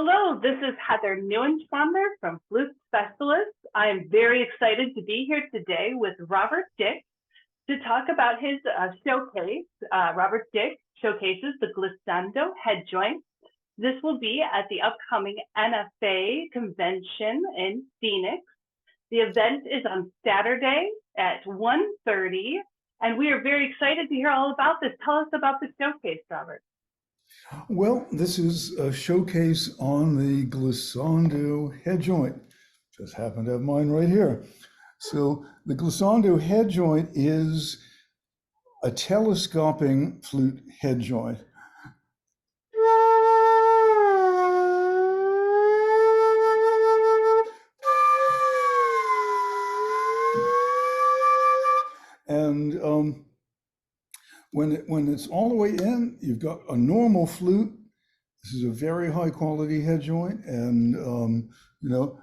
Hello, this is Heather Neuenschwander from Flute Specialists. I am very excited to be here today with Robert Dick to talk about his showcase. Robert Dick showcases the Glissando Headjoint. This will be at the upcoming NFA convention in Phoenix. The event is on Saturday at 1:30, and we are very excited to hear all about this. Tell us about the showcase, Robert. Well, this is a showcase on the Glissando Headjoint. Just happen to have mine right here. So the Glissando Headjoint is a telescoping flute headjoint. And when it's all the way in, you've got a normal flute. This is a very high quality head joint, and you know,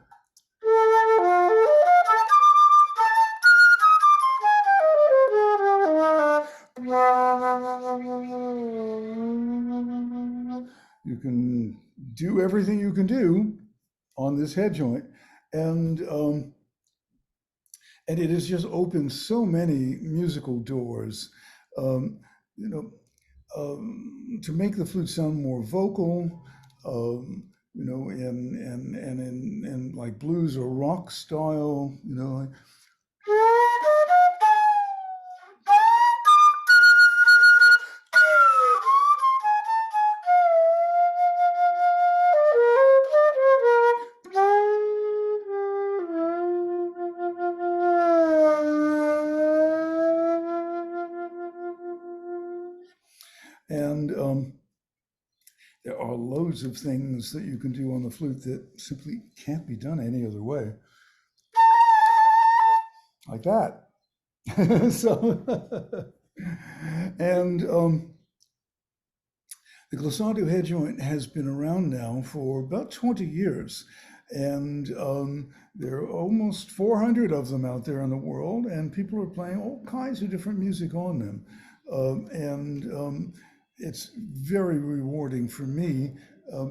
you can do everything you can do on this head joint, and it has just opened so many musical doors. Um, you know, to make the flute sound more vocal, in like blues or rock style, And there are loads of things that you can do on the flute that simply can't be done any other way. Like that. And the Glissando Headjoint has been around now for about 20 years. And there are almost 400 of them out there in the world, and people are playing all kinds of different music on them. It's very rewarding for me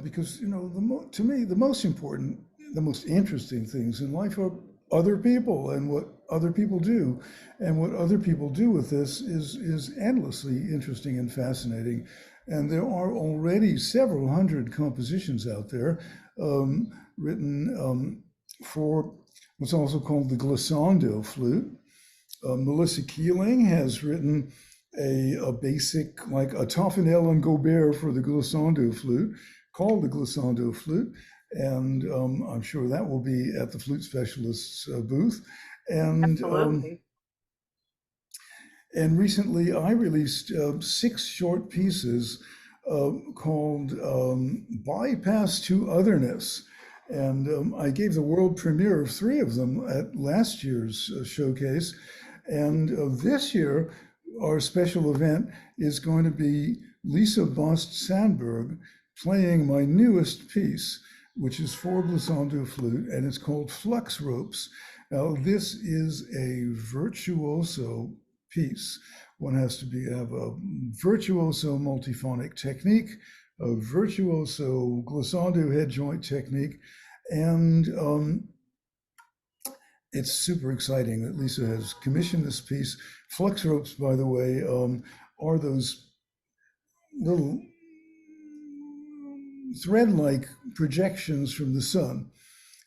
because, to me, the most important, the most interesting things in life are other people and what other people do. And what other people do with this is endlessly interesting and fascinating. And there are already several hundred compositions out there written for what's also called the Glissando Flute. Melissa Keeling has written a basic, like a Toffanel and Gobert for the Glissando Flute, called the Glissando Flute. And I'm sure that will be at the Flute Specialists booth. And and recently I released 6 short pieces called Bypass to Otherness. And I gave the world premiere of 3 of them at last year's showcase. And this year, our special event is going to be Lisa Bost-Sandberg playing my newest piece, which is for Glissando Flute, and it's called Flux Ropes. Now, this is a virtuoso piece. One has to have a virtuoso multiphonic technique, a virtuoso glissando head joint technique, and it's super exciting that Lisa has commissioned this piece. Flux ropes, by the way, are those little thread-like projections from the sun.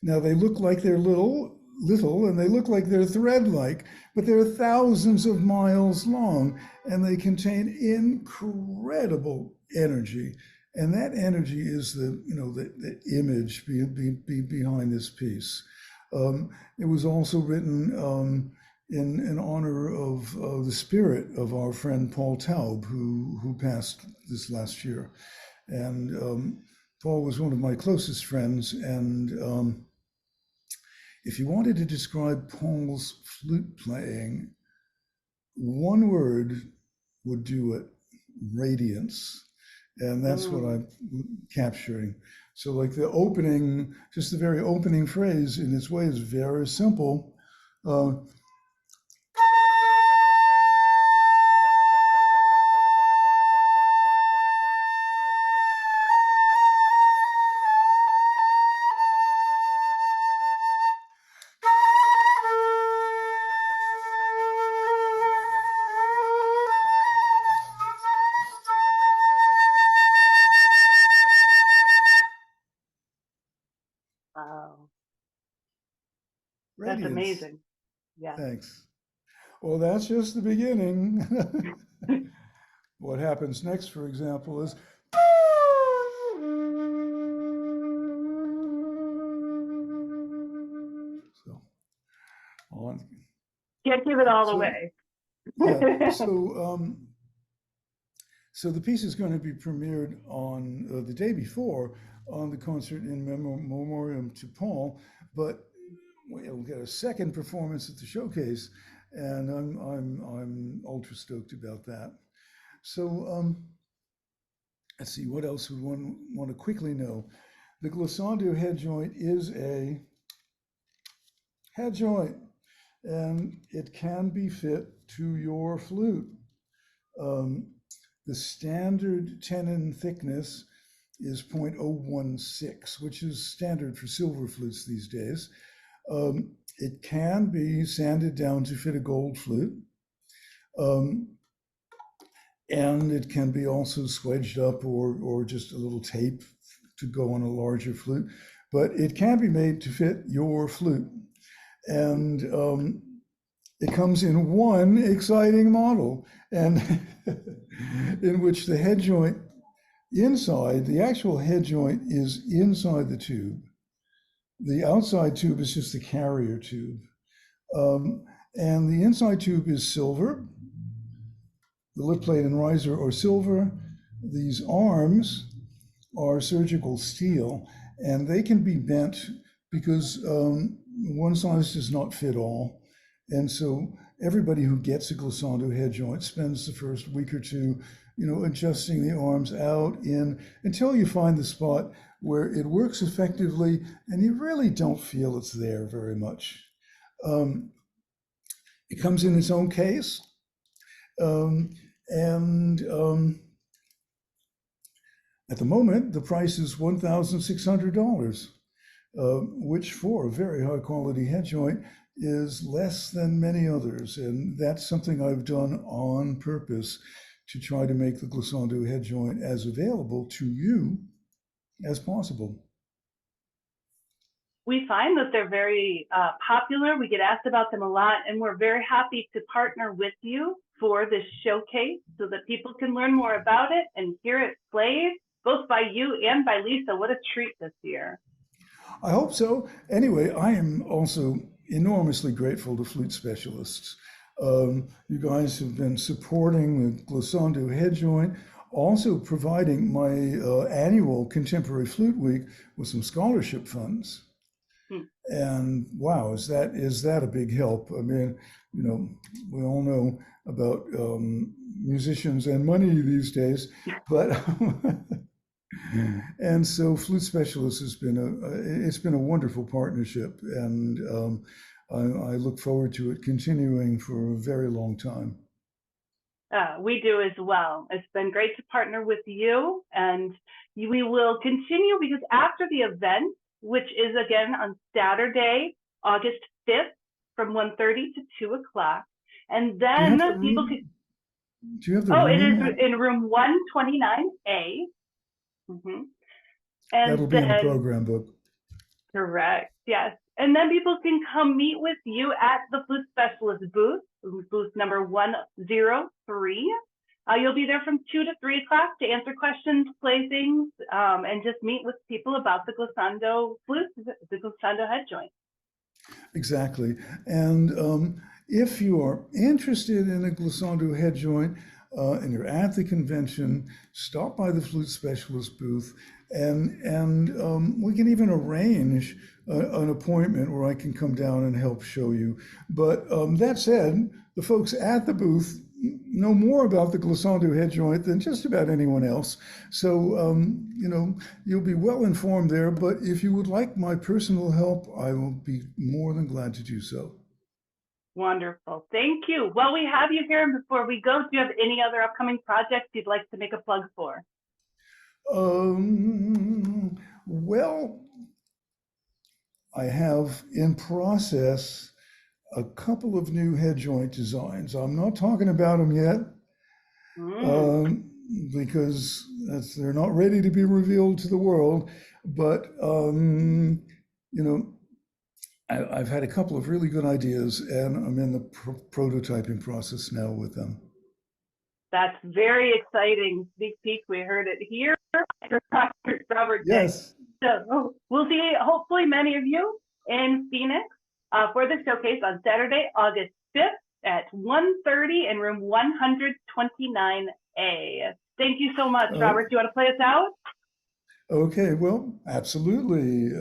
Now, they look like they're little, and they look like they're thread-like, but they're thousands of miles long, and they contain incredible energy. And that energy is the image behind this piece. It was also written in honor of the spirit of our friend Paul Taub, who passed this last year. And Paul was one of my closest friends. And if you wanted to describe Paul's flute playing, one word would do it: radiance. And that's what I'm capturing. So like the opening, just the very opening phrase in its way is very simple. amazing. Yeah. Thanks. Well, that's just the beginning. What happens next, for example, is so on. Can't give it all So away. yeah, so the piece is going to be premiered on the day before on the concert in memoriam to Paul, but we'll get a second performance at the showcase, and I'm ultra stoked about that. So let's see, what else would one want to quickly know? The glissando head joint is a head joint, and it can be fit to your flute. The standard tenon thickness is 0.016, which is standard for silver flutes these days. It can be sanded down to fit a gold flute. And it can be also swedged up or just a little tape to go on a larger flute, but it can be made to fit your flute. And it comes in one exciting model, and in which the head joint inside, the actual head joint is inside the tube. The outside tube is just the carrier tube. And the inside tube is silver. The lip plate and riser are silver. These arms are surgical steel, and they can be bent because one size does not fit all. And so everybody who gets a glissando head joint spends the first week or two, adjusting the arms out in until you find the spot where it works effectively and you really don't feel it's there very much. It comes in its own case. At the moment, the price is $1,600, which for a very high quality head joint is less than many others. And that's something I've done on purpose to try to make the glissando head joint as available to you as possible. We find that they're very popular. We get asked about them a lot, and we're very happy to partner with you for this showcase so that people can learn more about it and hear it played, both by you and by Lisa. What a treat this year. I hope so. Anyway, I am also enormously grateful to flute specialists. You guys have been supporting the Glissando Head Joint, also providing my annual Contemporary Flute Week with some scholarship funds. And wow, is that a big help? I mean, we all know about musicians and money these days, but and so Flute Specialists has been a wonderful partnership, and I look forward to it continuing for a very long time. We do as well. It's been great to partner with you, and we will continue because after the event, which is again on Saturday, August 5th, from 1:30 to 2 o'clock. And then people can. Do you have the room? It is in room 129A. Mm-hmm. And that'll be in the program book. Correct, yes. And then people can come meet with you at the Flute Specialist booth number 103. You'll be there from 2 to 3 o'clock to answer questions, play things, and just meet with people about the glissando flute, the glissando head joint. Exactly. And if you are interested in a glissando head joint and you're at the convention, stop by the Flute Specialist booth, and we can even arrange an appointment where I can come down and help show you. But that said, the folks at the booth know more about the glissando head joint than just about anyone else. So, you'll be well informed there, but if you would like my personal help, I will be more than glad to do so. Wonderful. Thank you. Well, we have you here. And before we go, do you have any other upcoming projects you'd like to make a plug for? Well, I have in process a couple of new head joint designs. I'm not talking about them yet because they're not ready to be revealed to the world. But I've had a couple of really good ideas, and I'm in the prototyping process now with them. That's very exciting. Sneak peek, we heard it here. Robert Dick. Yes. So we'll see hopefully many of you in Phoenix for the showcase on Saturday, August 5th at 1:30 in room 129A. Thank you so much, Robert. Do you want to play us out? Okay, well, absolutely.